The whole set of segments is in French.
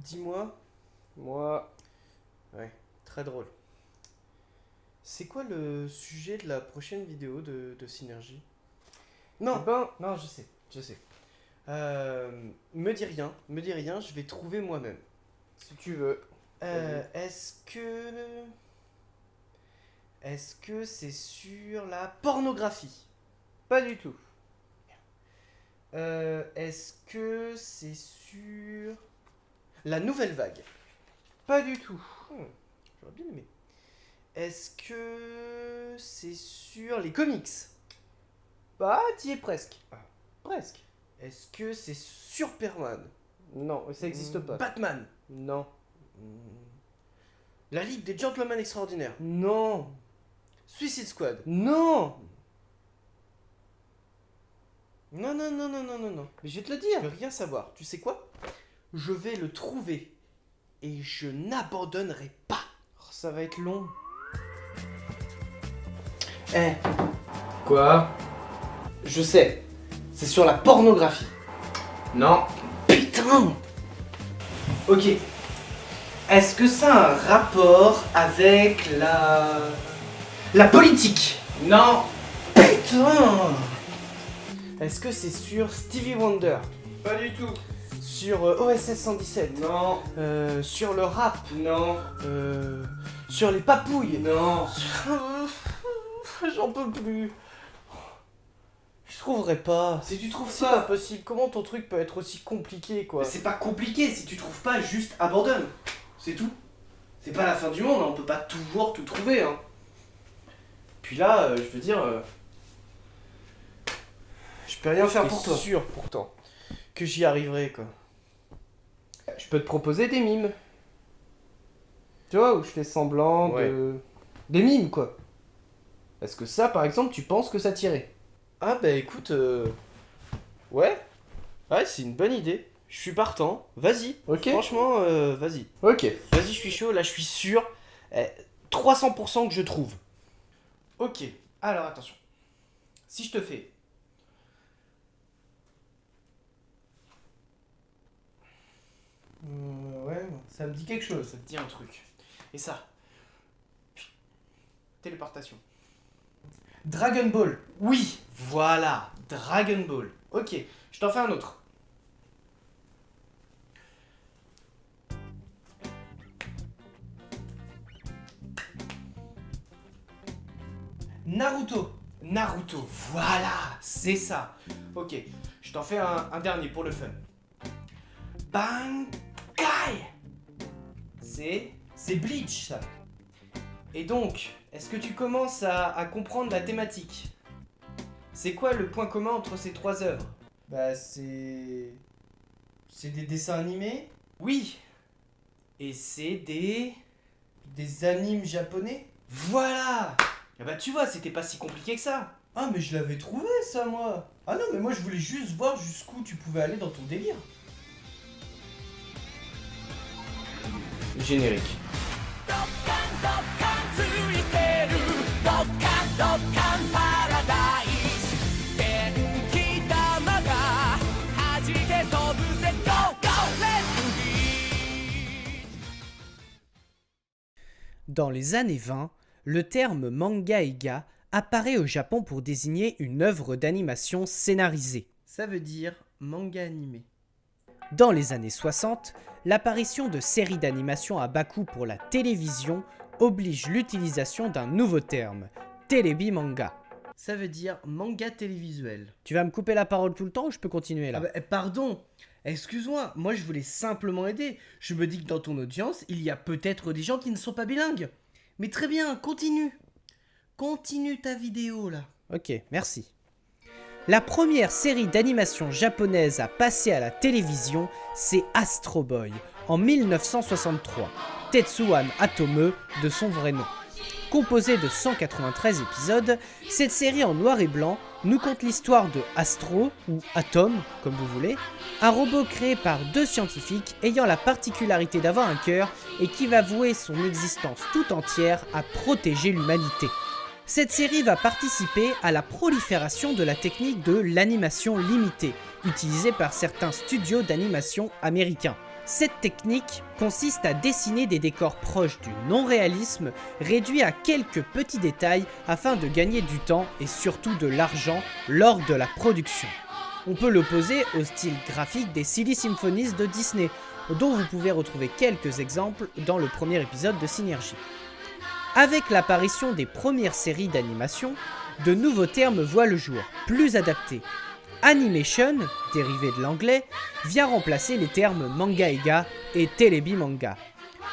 Dis-moi. Moi, Ouais, très drôle. C'est quoi le sujet de la prochaine vidéo de Synergie? Non, eh ben, non, je sais. Me dis rien, je vais trouver moi-même. si tu veux. Vas-y. Est-ce que c'est sur la pornographie? Pas du tout. Est-ce que c'est sur la nouvelle vague? Pas du tout. J'aurais bien aimé. Est-ce que c'est sur les comics? Bah, t'y es presque. Ah. Presque. Est-ce que c'est sur Superman? Non, ça existe pas. Batman? Non. La Ligue des Gentlemen Extraordinaires? Non. Suicide Squad? Non. Non, non, non, non, non, non, non. Mais je vais te le Je dire. veux rien savoir. Tu sais quoi? Je vais le trouver et je n'abandonnerai pas. Oh, ça va être long. Eh, Quoi? je sais. C'est sur la pornographie. Non. Putain! Ok. Est-ce que ça a un rapport avec la politique? Non. Putain! Est-ce que c'est sur Stevie Wonder? Pas du tout. Sur OSS 117? Non. Sur le rap? Non. Sur les papouilles? Non. J'en peux plus. Je trouverai pas. Si tu trouves C'est pas ça, possible. Comment ton truc peut être aussi compliqué, quoi? c'est pas compliqué. Si tu trouves pas, juste abandonne. C'est tout. C'est pas la fin du monde, hein. On peut pas toujours tout trouver, hein. Puis là, je veux dire, Je peux rien faire t'es pour toi. sûr pourtant que j'y arriverai, quoi. Je peux te proposer des mimes. Tu vois, où je fais semblant Ouais. de... Des mimes, quoi. Est-ce que ça, par exemple, tu penses que ça tirait? Ah bah écoute, ouais, c'est une bonne idée. Je suis partant. Vas-y. Ok. Franchement, vas-y. Ok. Vas-y, je suis chaud. Là, je suis sûr. 300% que je trouve. Ok. Alors attention. Si je te fais. Ouais, ça me dit quelque chose. Ça te dit un truc. Et ça. Téléportation. Dragon Ball. Oui, voilà. Dragon Ball. Ok, je t'en fais un autre. Naruto. Naruto, voilà, c'est ça. Ok, je t'en fais un dernier pour le fun. Bankai. C'est Bleach, ça. Et donc, est-ce que tu commences à comprendre la thématique? C'est quoi le point commun entre ces trois œuvres? Bah, c'est des dessins animés? Oui. Et c'est des... Des animes japonais? Voilà. Ah bah tu vois, c'était pas si compliqué que ça. Ah, mais je l'avais trouvé, ça, moi. Ah non, mais moi, je voulais juste voir jusqu'où tu pouvais aller dans ton délire. Générique. Dans les années 20, le terme manga-eiga apparaît au Japon pour désigner une œuvre d'animation scénarisée. Ça veut dire manga animé. Dans les années 60, l'apparition de séries d'animation à bas coût pour la télévision oblige l'utilisation d'un nouveau terme, télébi-manga. Ça veut dire manga télévisuel. Tu vas me couper la parole tout le temps ou je peux continuer là? Ah bah, pardon, excuse-moi, moi je voulais simplement aider. Je me dis que dans ton audience, il y a peut-être des gens qui ne sont pas bilingues. Mais très bien, continue. Continue ta vidéo là. Ok, merci. La première série d'animation japonaise à passer à la télévision, c'est Astro Boy, en 1963. Tetsuan Atome de son vrai nom. Composée de 193 épisodes, cette série en noir et blanc nous conte l'histoire de Astro, ou Atom, comme vous voulez, un robot créé par deux scientifiques ayant la particularité d'avoir un cœur et qui va vouer son existence tout entière à protéger l'humanité. Cette série va participer à la prolifération de la technique de l'animation limitée, utilisée par certains studios d'animation américains. Cette technique consiste à dessiner des décors proches du non-réalisme, réduits à quelques petits détails afin de gagner du temps et surtout de l'argent lors de la production. On peut l'opposer au style graphique des Silly Symphonies de Disney, dont vous pouvez retrouver quelques exemples dans le premier épisode de Synergie. Avec l'apparition des premières séries d'animation, de nouveaux termes voient le jour, plus adaptés. Animation, dérivé de l'anglais, vient remplacer les termes manga-ega et télébi-manga.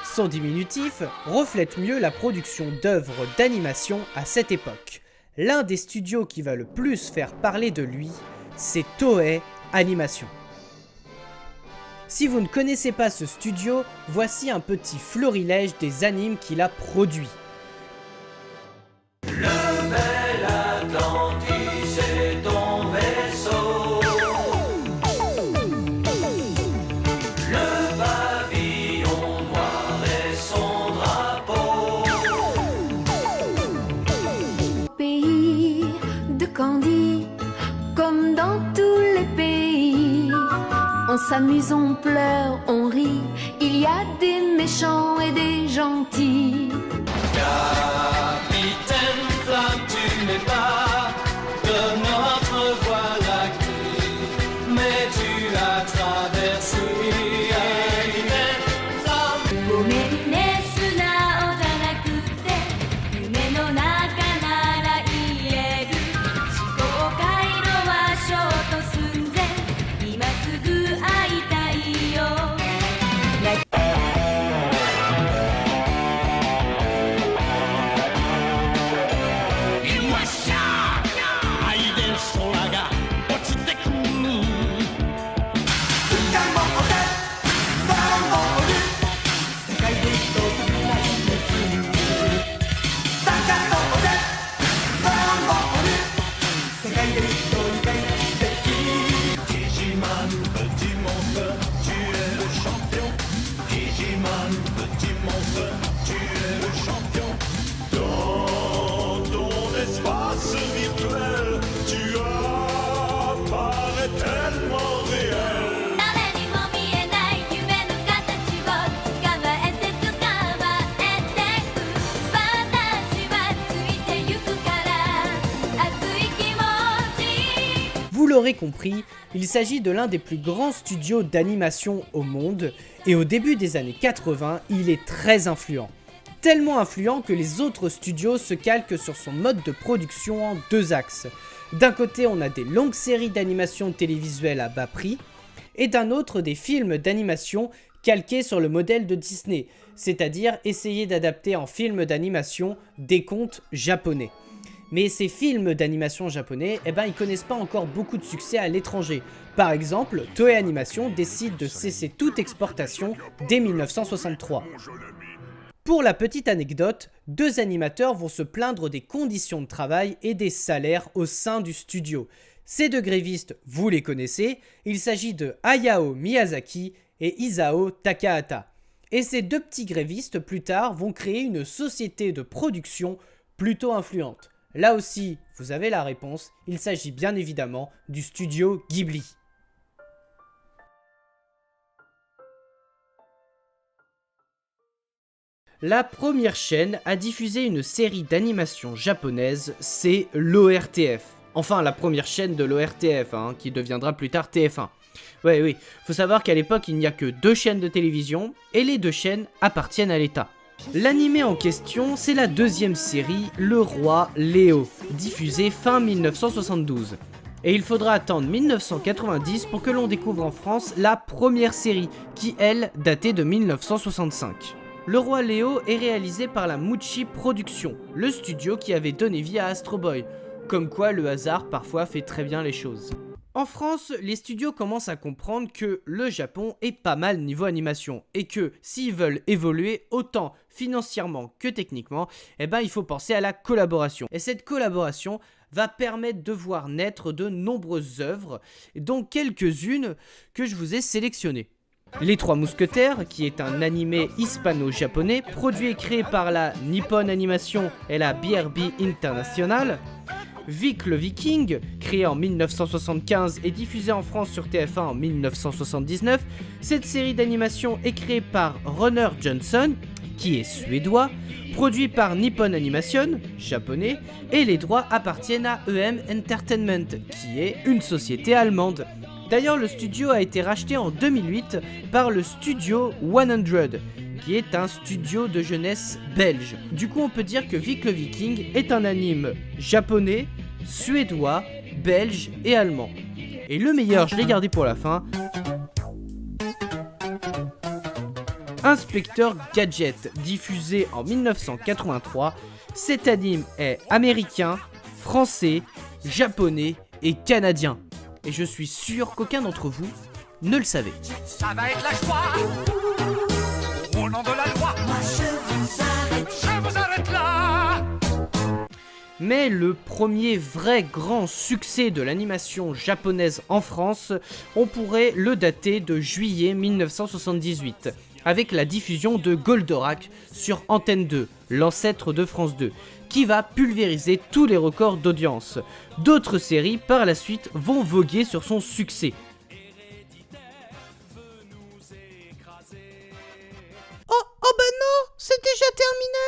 Son diminutif reflète mieux la production d'œuvres d'animation à cette époque. L'un des studios qui va le plus faire parler de lui, c'est Toei Animation. Si vous ne connaissez pas ce studio, voici un petit florilège des animes qu'il a produits. Le bel Atlantis est ton vaisseau. Le pavillon noir est son drapeau. Pays de Candy, comme dans tous les pays, on s'amuse, on pleure, on rit, il y a des méchants et des gentils. Capitaine Flamme, tu n'es pas de notre voie lactée, mais tu as traversé. Capitaine Flamme. ごめんね素直じゃなくて夢の中なら言える思考回路はショート寸前今すぐ会いたいよ Vous l'aurez compris, il s'agit de l'un des plus grands studios d'animation au monde, et au début des années 80, il est très influent. Tellement influent que les autres studios se calquent sur son mode de production en deux axes. D'un côté, on a des longues séries d'animation télévisuelle à bas prix, et d'un autre, des films d'animation calqués sur le modèle de Disney, c'est-à-dire essayer d'adapter en film d'animation des contes japonais. Mais ces films d'animation japonais, ils connaissent pas encore beaucoup de succès à l'étranger. Par exemple, Toei Animation décide de cesser toute exportation dès 1963. Pour la petite anecdote, deux animateurs vont se plaindre des conditions de travail et des salaires au sein du studio. Ces deux grévistes, vous les connaissez, il s'agit de Hayao Miyazaki et Isao Takahata. Et ces deux petits grévistes, plus tard, vont créer une société de production plutôt influente. Là aussi, vous avez la réponse, il s'agit bien évidemment du studio Ghibli. La première chaîne à diffuser une série d'animation japonaise, c'est l'ORTF. Enfin, la première chaîne de l'ORTF, qui deviendra plus tard TF1. Oui, faut savoir qu'à l'époque, il n'y a que deux chaînes de télévision, et les deux chaînes appartiennent à l'État. L'anime en question, c'est la deuxième série, Le Roi Léo, diffusée fin 1972. Et il faudra attendre 1990 pour que l'on découvre en France la première série, qui elle, datait de 1965. Le Roi Léo est réalisé par la Muchi Productions, le studio qui avait donné vie à Astro Boy. Comme quoi le hasard parfois fait très bien les choses. En France, les studios commencent à comprendre que le Japon est pas mal niveau animation et que s'ils veulent évoluer autant financièrement que techniquement, il faut penser à la collaboration. Et cette collaboration va permettre de voir naître de nombreuses œuvres, dont quelques-unes que je vous ai sélectionnées. Les Trois Mousquetaires, qui est un animé hispano-japonais, produit et créé par la Nippon Animation et la BRB International. Vic le Viking, créé en 1975 et diffusé en France sur TF1 en 1979, cette série d'animation est créée par Runner Johnson, qui est suédois, produit par Nippon Animation, japonais, et les droits appartiennent à EM Entertainment, qui est une société allemande. D'ailleurs, le studio a été racheté en 2008 par le studio 100, qui est un studio de jeunesse belge. Du coup, on peut dire que Vic le Viking est un anime japonais, suédois, belge et allemand. Et le meilleur, je l'ai gardé pour la fin. Inspecteur Gadget, diffusé en 1983. Cet anime est américain, français, japonais et canadien. Et je suis sûr qu'aucun d'entre vous ne le savait. Ça va être la joie. Au nom de la loi, moi je vous arrête là. Mais le premier vrai grand succès de l'animation japonaise en France, on pourrait le dater de juillet 1978, avec la diffusion de Goldorak sur Antenne 2, l'ancêtre de France 2, qui va pulvériser tous les records d'audience. D'autres séries par la suite vont voguer sur son succès. Oh bah non, c'est déjà terminé.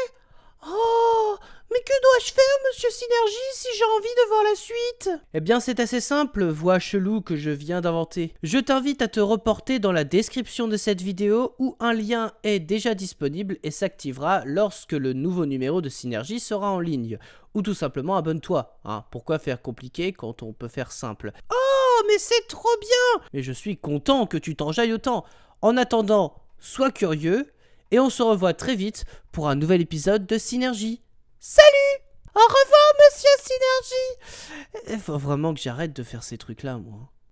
Oh, mais que dois-je faire, monsieur Synergie, si j'ai envie de voir la suite? Eh bien c'est assez simple, voix chelou que je viens d'inventer. Je t'invite à te reporter dans la description de cette vidéo où un lien est déjà disponible et s'activera lorsque le nouveau numéro de Synergie sera en ligne. Ou tout simplement abonne-toi, hein. Pourquoi faire compliqué quand on peut faire simple? Oh, mais c'est trop bien. Mais je suis content que tu t'enjailles autant. En attendant, sois curieux et on se revoit très vite pour un nouvel épisode de Synergie. Salut. Au revoir, monsieur Synergie. Il faut vraiment que j'arrête de faire ces trucs-là, moi.